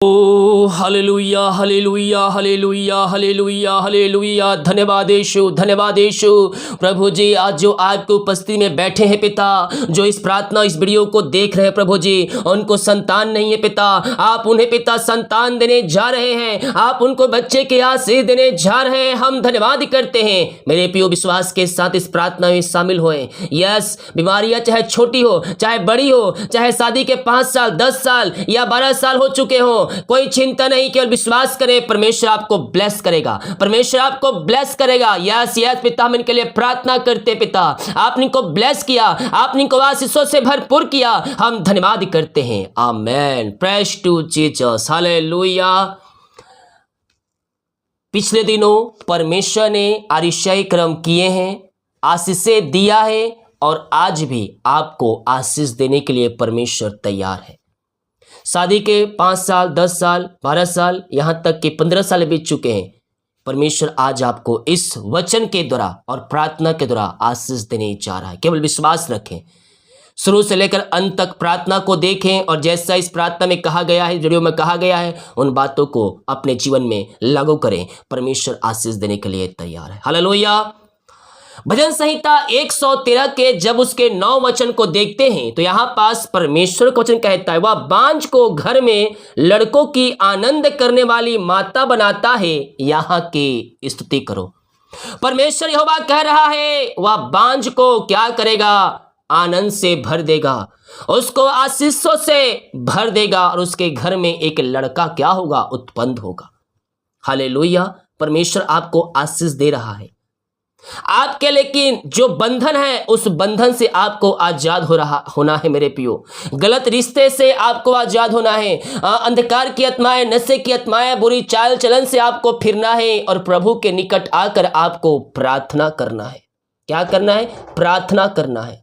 ओ hallelujah hallelujah hallelujah hallelujah hallelujah. धन्यवाद यीशु, धन्यवाद यीशु। प्रभु जी, आज जो आपकी उपस्थिति में बैठे हैं पिता, जो इस प्रार्थना इस वीडियो को देख रहे हैं प्रभु जी, उनको संतान नहीं है पिता, आप उन्हें पिता संतान देने जा रहे हैं, आप उनको बच्चे के आशीष देने जा रहे हैं। हम धन्यवाद करते हैं। मेरे प्रियो, विश्वास के साथ इस प्रार्थना में शामिल होए। यस, बीमारियां चाहे छोटी हो चाहे बड़ी हो, चाहे शादी के 5 साल 10 साल या 12 साल हो चुके हो, कोई चिंता नहीं, केवल विश्वास करें, परमेश्वर आपको ब्लेस करेगा, परमेश्वर आपको ब्लेस करेगा। यस यस पिता, हम इनके लिए प्रार्थना करते पिता, आपने इनको ब्लेस किया, आपने इनको आशीषों से भरपूर किया, हम धन्यवाद करते हैं। आमेन। Praise to Jesus, hallelujah. पिछले दिनों परमेश्वर ने आरिशाई कर्म किए हैं, आशीषें दिया है, और आज भी आपको आशीष देने के लिए परमेश्वर तैयार है। शादी के 5 साल 10 साल 12 साल यहाँ तक कि 15 साल बीत चुके हैं, परमेश्वर आज आपको इस वचन के द्वारा और प्रार्थना के द्वारा आशीष देने जा रहा है। केवल विश्वास रखें, शुरू से लेकर अंत तक प्रार्थना को देखें, और जैसा इस प्रार्थना में कहा गया है, वीडियो में कहा गया है, उन बातों को अपने जीवन में लागू करें। परमेश्वर आशीष देने के लिए तैयार है। हालेलुया। भजन संहिता 113 के जब उसके 9 वचन को देखते हैं तो यहाँ पास परमेश्वर का वचन कहता है, वह बांझ को घर में लड़कों की आनंद करने वाली माता बनाता है, यहाँ की स्तुति करो। परमेश्वर यहोवा कह रहा है, वह बांझ को क्या करेगा? आनंद से भर देगा, उसको आशीषों से भर देगा, और उसके घर में एक लड़का क्या होगा? उत्पन्न होगा। हालेलुया। परमेश्वर आपको आशीष दे रहा है आपके, लेकिन जो बंधन है उस बंधन से आपको आजाद होना है मेरे पियो। गलत रिश्ते से आपको आजाद होना है, अंधकार की आत्माएं, नशे की आत्माएं, बुरी चाल चलन से आपको फिरना है, और प्रभु के निकट आकर आपको प्रार्थना करना है। क्या करना है? प्रार्थना करना है।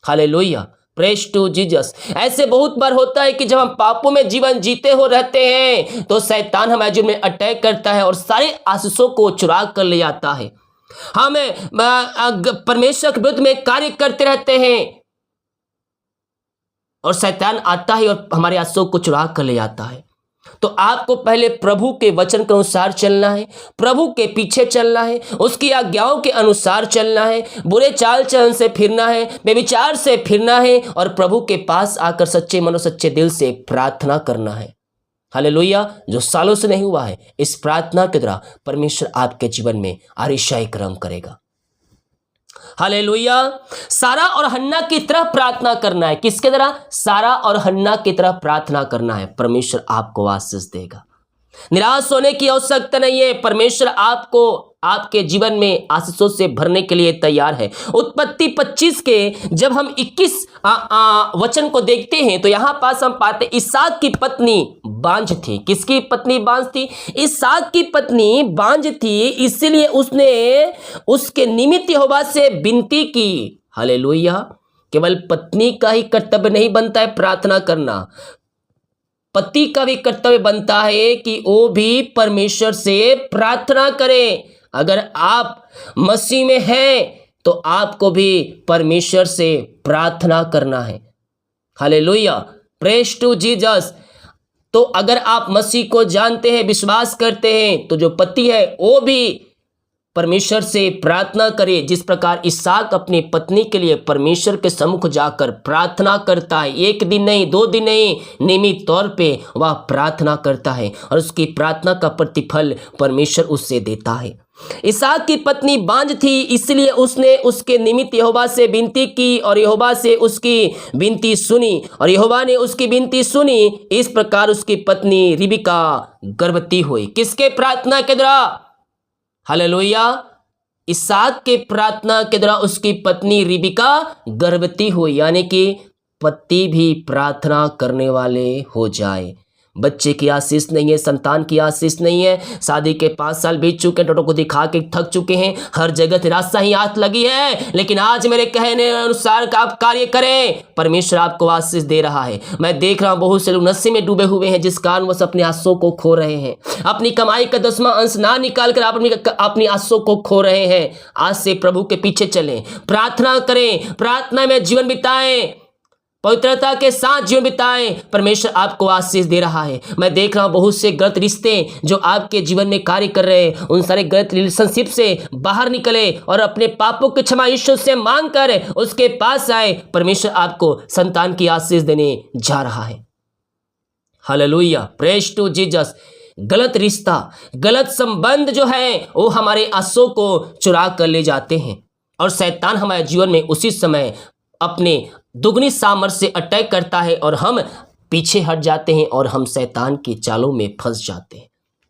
हालेलुया। Praise to Jesus. ऐसे बहुत बार होता है कि जब हम पापों में जीवन जीते हो रहते हैं तो शैतान हमारे जीवन में अटैक करता है और सारे आशीषों को चुरा कर ले आता है। हमें परमेश्वर के विरुद्ध में कार्य करते रहते हैं, और शैतान आता है और हमारे आशीषों को चुरा कर ले जाता है। तो आपको पहले प्रभु के वचन के अनुसार चलना है, प्रभु के पीछे चलना है, उसकी आज्ञाओं के अनुसार चलना है, बुरे चाल चलन से फिरना है, बेविचार से फिरना है, और प्रभु के पास आकर सच्चे मनो सच्चे दिल से प्रार्थना करना है। हालेलुया। जो सालों से नहीं हुआ है, इस प्रार्थना के द्वारा परमेश्वर आपके जीवन में आरिशाई कर्म करेगा। हालेलुया। सारा और हन्ना की तरह प्रार्थना करना है। किसके तरह? सारा और हन्ना की तरह प्रार्थना करना है। परमेश्वर आपको आशीष देगा। निराश होने की आवश्यकता नहीं है। परमेश्वर आपको आपके जीवन में आशीषों से भरने के लिए तैयार है। उत्पत्ति 25 के जब हम 21 वचन को देखते हैं तो यहाँ पास हम पाते इसहाक की पत्नी बांझ थी। किसकी पत्नी बांझ थी? इसहाक की पत्नी बांझ थी, इसलिए उसने उसके निमित्त यहोवा से विनती की। हालेलुया। केवल पत्नी का ही कर्तव्य नहीं बनता है प्रार्थना करना, पति का भी कर्तव्य बनता है कि वो भी परमेश्वर से प्रार्थना करे। अगर आप मसीह में हैं तो आपको भी परमेश्वर से प्रार्थना करना है। हालेलुया। Praise to Jesus. तो अगर आप मसीह को जानते हैं, विश्वास करते हैं, तो जो पति है वो भी परमेश्वर से प्रार्थना करे। जिस प्रकार इसहाक अपनी पत्नी के लिए परमेश्वर के सम्मुख जाकर प्रार्थना करता है, एक दिन नहीं 2 दिन नहीं, नियमित तौर पे वह प्रार्थना करता है, और उसकी प्रार्थना का प्रतिफल परमेश्वर उससे देता है। इसहाक की पत्नी बांझ थी, इसलिए उसने उसके निमित्त यहोवा से विनती की, और यहोवा से उसकी विनती सुनी, और यहोवा ने उसकी विनती सुनी। इस प्रकार उसकी पत्नी रिबका गर्भवती हुई। किसके प्रार्थना के द्वारा? हालेलुया। इसहाक के प्रार्थना के द्वारा उसकी पत्नी रिबका गर्भवती हुई, यानी कि पति भी प्रार्थना करने वाले हो जाए। बच्चे की आशीष नहीं है, संतान की आशीष नहीं है, शादी के 5 साल बीत चुके, टोटो को दिखा के थक चुके हैं, हर जगह निराशा ही हाथ लगी है, लेकिन आज मेरे कहने अनुसार आप कार्य करें, परमेश्वर आपको आशीष दे रहा है। मैं देख रहा हूं बहुत से लोग नशे में डूबे हुए हैं, जिस कारण वो अपने आशीषों को खो रहे हैं। अपनी कमाई का 10वां अंश ना निकाल कर आप अपनी आशीषों को खो रहे हैं। आज से प्रभु के पीछे चलें, प्रार्थना करें, प्रार्थना में जीवन बिताएं, पवित्रता के साथ जीवन बिताएं, परमेश्वर आपको आशीष दे रहा है। मैं देख रहा हूं बहुत से गलत रिश्ते जो आपके जीवन में कार्य कर रहे हैं, उन सारे गलत रिलेशनशिप से बाहर निकले और अपने पापों की क्षमा यीशु से मांग कर उसके पास आए। परमेश्वर आपको संतान की आशीष देने जा रहा है। Hallelujah, praise to Jesus. गलत रिश्ता, गलत संबंध जो है वो हमारे आंसू को चुरा कर ले जाते हैं और शैतान हमारे जीवन में उसी समय अपने दुगनी सामर्थ्य से अटैक करता है और हम पीछे हट जाते हैं और हम शैतान की चालों में फंस जाते हैं।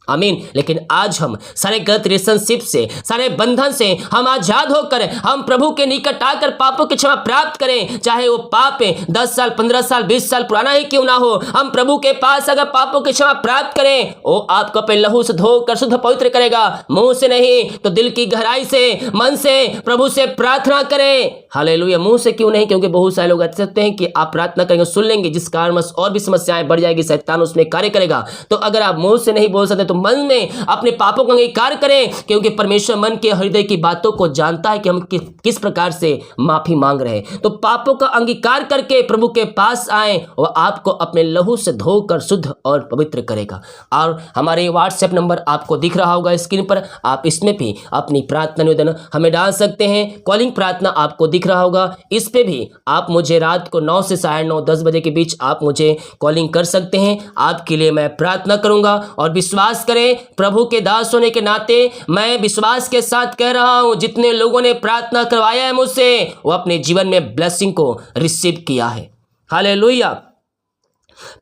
आमीन। लेकिन आज हम सारे गलत रिलेशनशिप से, सारे बंधन से हम आजाद होकर हम प्रभु के निकट आकर पापों की क्षमा प्राप्त करें। चाहे वो पाप 10 साल, 15 साल, 20 साल पुराना ही क्यों ना हो, हम प्रभु के पास अगर पापों की क्षमा प्राप्त करें, वो आपको अपने लहू से धोकर शुद्ध पवित्र करेगा। मुंह से नहीं तो दिल की गहराई से, मन से प्रभु से प्रार्थना करें। हालेलुया। मुंह से क्यों नहीं? क्योंकि बहुत सारे लोग ऐसे सकते हैं कि आप प्रार्थना करेंगे, सुन लेंगे, जिस कारण और भी समस्याएं बढ़ जाएगी, शैतान उसमें कार्य करेगा। तो अगर आप मुंह से नहीं बोल सकते तो मन में अपने पापों का अंगीकार करें, क्योंकि परमेश्वर मन के हृदय की बातों को जानता है कि हम किस प्रकार से माफी मांग रहे हैं। तो पापों का अंगीकार करके प्रभु के पास आए, वो आपको अपने लहू से धोकर शुद्ध और पवित्र करेगा। और हमारे व्हाट्सएप नंबर आपको दिख रहा होगा स्क्रीन पर, आप इसमें भी अपनी प्रार्थना निवेदन हमें डाल सकते हैं। कॉलिंग प्रार्थना आपको दिख रहा होगा, इस पे भी आप मुझे रात को 9 से 9:30 10 बजे के बीच आप मुझे कॉलिंग कर सकते हैं। आपके लिए मैं प्रार्थना करूंगा। और विश्वास करें, प्रभु के दास होने के नाते मैं विश्वास के साथ कह रहा हूं, जितने लोगों ने प्रार्थना करवाया है मुझसे, वो अपने जीवन में ब्लेसिंग को रिसीव किया है। हालेलुया।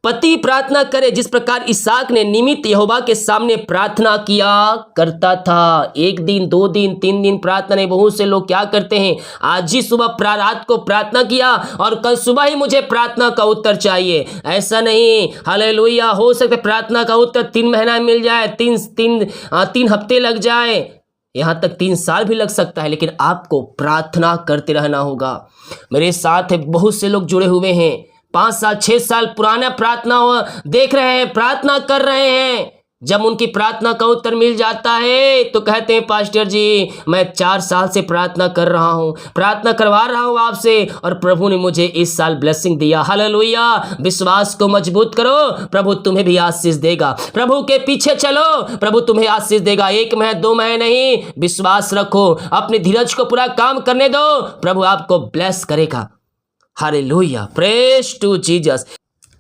पति प्रार्थना करे जिस प्रकार इसहाक ने नियमित यहोवा के सामने प्रार्थना किया करता था। 1 दिन, 2 दिन, 3 दिन प्रार्थना नहीं। बहुत से लोग क्या करते हैं, आज ही सुबह रात को प्रार्थना किया और कल सुबह ही मुझे प्रार्थना का उत्तर चाहिए। ऐसा नहीं। हालेलुया। हो सकता है प्रार्थना का उत्तर 3 महीना मिल जाए, 3 हफ्ते लग जाए, यहाँ तक 3 साल भी लग सकता है, लेकिन आपको प्रार्थना करते रहना होगा। मेरे साथ बहुत से लोग जुड़े हुए हैं, 5 साल 6 साल पुराना प्रार्थना देख रहे हैं, प्रार्थना कर रहे हैं। जब उनकी प्रार्थना का उत्तर मिल जाता है तो कहते हैं, पास्टर जी मैं 4 साल से प्रार्थना कर रहा हूँ, प्रार्थना करवा रहा हूँ आपसे, और प्रभु ने मुझे इस साल ब्लेसिंग दिया। हालेलुया। विश्वास को मजबूत करो, प्रभु तुम्हें भी आशीष देगा। प्रभु के पीछे चलो, प्रभु तुम्हें आशीष देगा। 1 महीने 2 महीने नहीं, विश्वास रखो, अपने धीरज को पूरा काम करने दो, प्रभु आपको ब्लेस करेगा। Hallelujah, praise to Jesus.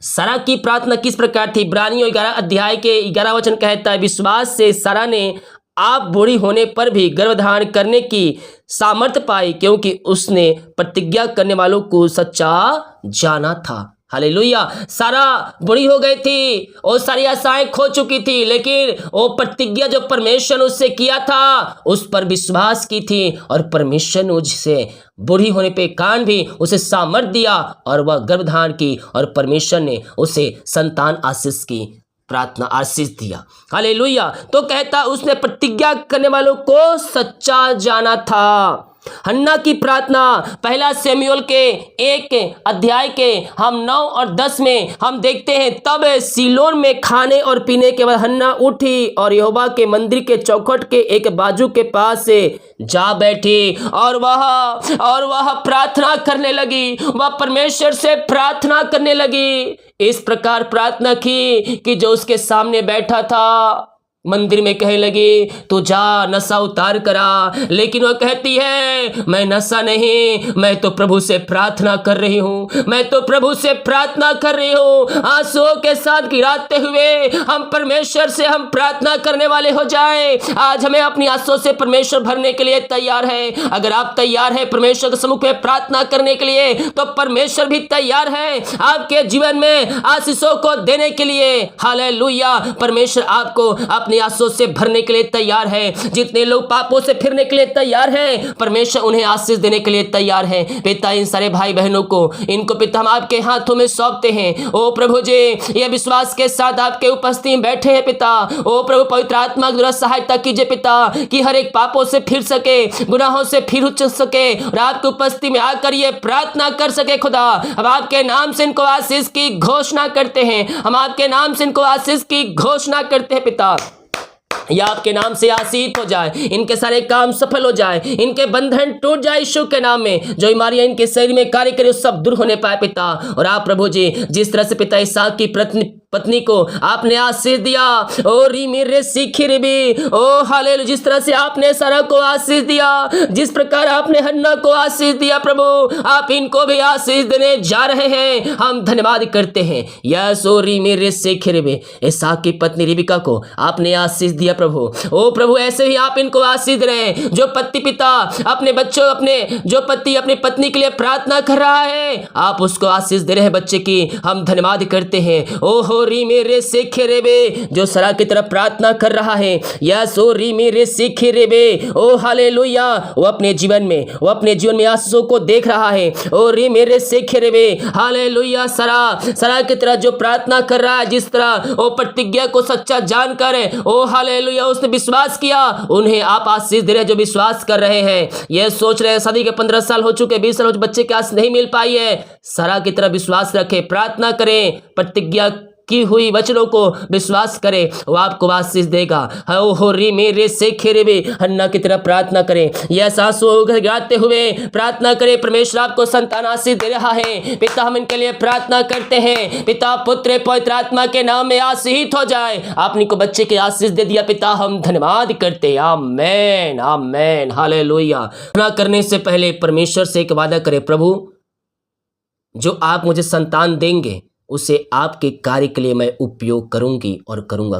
Sarah की प्रार्थना किस प्रकार थी? इब्रानियों 11 अध्याय के 11 वचन कहता है, विश्वास से सारा ने आप बूढ़ी होने पर भी गर्भधारण करने की सामर्थ्य पाई, क्योंकि उसने प्रतिज्ञा करने वालों को सच्चा जाना था। हालेलुया। सारा बुरी हो गई थी और सारी आशाएं खो चुकी थी, लेकिन वो प्रतिज्ञा जो परमेश्वर ने उससे किया था उस पर विश्वास की थी, और परमेश्वर ने उससे बूढ़ी होने पे कान भी उसे सामर्थ्य दिया और वह गर्भधारण की, और परमेश्वर ने उसे संतान आशीष की प्रार्थना आशीष दिया। हालेलुया। तो कहता उसने प्रतिज्ञा करने वालों को सच्चा जाना था। हन्ना की प्रार्थना 1 शमूएल के 1 अध्याय के हम 9 और 10 में हम देखते हैं, तब सीलोन में खाने और पीने के बाद हन्ना उठी और यहोवा के मंदिर के चौखट के एक बाजू के पास से जा बैठी, और वह प्रार्थना करने लगी। वह परमेश्वर से प्रार्थना करने लगी। इस प्रकार प्रार्थना की कि जो उसके सामने बैठा था मंदिर में कहने लगी, तू जा नशा उतार करा, लेकिन वह कहती है, मैं नशा नहीं, मैं तो प्रभु से प्रार्थना कर रही हूँ, मैं तो प्रभु से प्रार्थना कर रही हूँ। आंसुओं के साथ गिराते हुए हम परमेश्वर से हम प्रार्थना करने वाले हो जाए। आज हमें अपनी आंसुओं से परमेश्वर भरने के लिए तैयार है। अगर आप तैयार है परमेश्वर के सम्मुख में प्रार्थना करने के लिए, तो परमेश्वर भी तैयार है आपके जीवन में आशीषों को देने के लिए। हालेलुया। परमेश्वर आपको अपनी आशीषों से भरने के लिए तैयार है। जितने लोग पापों से फिरने के लिए तैयार हैं, परमेश्वर उन्हें आशीष देने के लिए तैयार है। पिता, इन सारे भाई बहनों को, इनको पिता हम आपके हाथों में सौंपते हैं। ओ प्रभु जी, ये विश्वास के साथ आपके उपस्थिति में बैठे हैं पिता। ओ प्रभु, पवित्र आत्मा द्वारा सहायता कीजिए पिता, कि हर एक पापों से फिर सके, गुनाहों से फिर उठ सके, और आपकी उपस्थिति में आकर ये प्रार्थना कर सके। खुदा, अब आपके नाम से इनको आशीष की घोषणा करते हैं। हम आपके नाम से इनको आशीष की घोषणा करते हैं पिता। या आपके नाम से आशीष हो जाए, इनके सारे काम सफल हो जाए, इनके बंधन टूट जाए यीशु के नाम में। जो बीमारियां इनके शरीर में कार्य करे सब दूर होने पाए पिता। और आप प्रभु जी जिस तरह से पिता इसहाक की पत्नी को आपने आशीष दिया, ओ री मेरे सीखी भी, ओ हालेलुया, जिस तरह से आपने सारा को आशीष दिया, जिस प्रकार आपने हन्ना को आशीष दिया प्रभु, आप इनको भी आशीष देने जा रहे हैं। हम धन्यवाद करते हैं। यस ओ री मेरे सीखी भी, इसहाक की पत्नी रिबिका को आपने आशीष दिया प्रभु। ओ प्रभु ऐसे ही आप इनको आशीष दे रहे हैं। जो पति पिता अपने बच्चों जो पति अपनी पत्नी के लिए प्रार्थना कर रहा है, आप उसको आशीष दे रहे हैं बच्चे की। हम धन्यवाद करते हैं। ओ हो री मेरे सीखे रे बे, जो सरा की तरफ प्रार्थना कर रहा है, यस ओ री मेरे सीखे रे बे, ओ हालेलुया, वो अपने जीवन में आशीषों को देख रहा है। ओ री मेरे सीखे रे बे, हालेलुया, सरा की तरह जो प्रार्थना कर रहा है, जिस तरह वो प्रतिज्ञा को सच्चा जानकर, ओ हालेलुया, उसने विश्वास किया, उन्हें आप आशीष दे रहे हैं जो विश्वास कर रहे हैं। ये सोच रहे हैं शादी के 15 साल हो चुके, 20 साल हो चुके, बच्चे की आशीष नहीं मिल पाई है। सरा की तरह विश्वास रखें, प्रार्थना करें, प्रतिज्ञा की हुई वचनों को विश्वास करें, वो आपको आशीष देगा। हो री मेरे से खेरे भी, हन्ना की तरह प्रार्थना करें, यह सासू गाते हुए प्रार्थना करें। परमेश्वर आपको संतान आशीष दे रहा है। पिता हम इनके लिए प्रार्थना करते हैं, पिता पुत्र पवित्र आत्मा के नाम में आशीष हो जाए। आपने को बच्चे के आशीष दे दिया पिता, हम धन्यवाद करते हैं। आमेन आमेन हालेलुया। प्रार्थना करने से पहले परमेश्वर से एक वादा करें, प्रभु जो आप मुझे संतान देंगे उसे आपके कार्य के लिए मैं उपयोग करूंगी और करूंगा।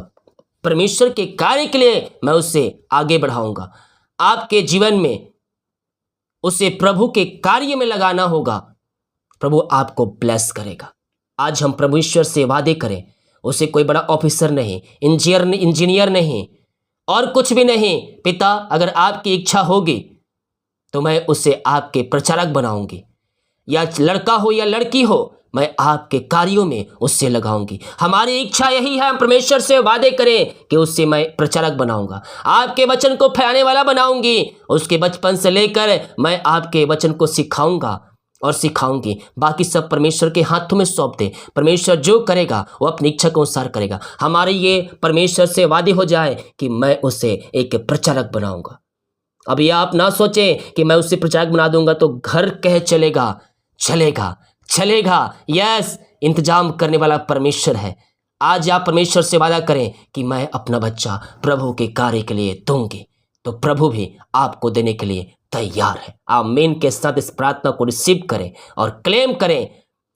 परमेश्वर के कार्य के लिए मैं उसे आगे बढ़ाऊंगा। आपके जीवन में उसे प्रभु के कार्य में लगाना होगा। प्रभु आपको ब्लेस करेगा। आज हम प्रभु ईश्वर से वादे करें, उसे कोई बड़ा ऑफिसर नहीं, इंजीनियर नहीं और कुछ भी नहीं। पिता अगर आपकी इच्छा होगी तो मैं उसे आपके प्रचारक बनाऊंगी, या लड़का हो या लड़की हो, मैं आपके कार्यों में उससे लगाऊंगी। हमारी इच्छा यही है, हम परमेश्वर से वादे करें कि उससे मैं प्रचारक बनाऊंगा, आपके वचन को फैलाने वाला बनाऊंगी। उसके बचपन से लेकर मैं आपके वचन को सिखाऊंगा और सिखाऊंगी। बाकी सब परमेश्वर के हाथों में सौंप दे। परमेश्वर जो करेगा वो अपनी इच्छा के अनुसार करेगा। हमारे ये परमेश्वर से वादे हो जाए कि मैं उसे एक प्रचारक बनाऊंगा। अब ये आप ना सोचें कि मैं उससे प्रचारक बना दूंगा तो घर कह चलेगा। यस, इंतजाम करने वाला परमेश्वर है। आज आप परमेश्वर से वादा करें कि मैं अपना बच्चा प्रभु के कार्य के लिए दूंगी, तो प्रभु भी आपको देने के लिए तैयार है। आमीन के साथ इस प्रार्थना को रिसीव करें और क्लेम करें,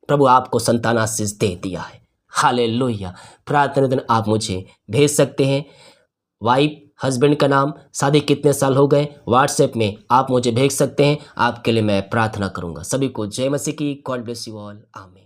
प्रभु आपको संतान आशीष दे दिया है। हालेलुया। प्रार्थना दिन आप मुझे भेज सकते हैं। वाइफ हस्बैंड का नाम, शादी कितने साल हो गए, व्हाट्सएप में आप मुझे भेज सकते हैं। आपके लिए मैं प्रार्थना करूंगा। सभी को जय मसीह की। God bless you all. आमीन।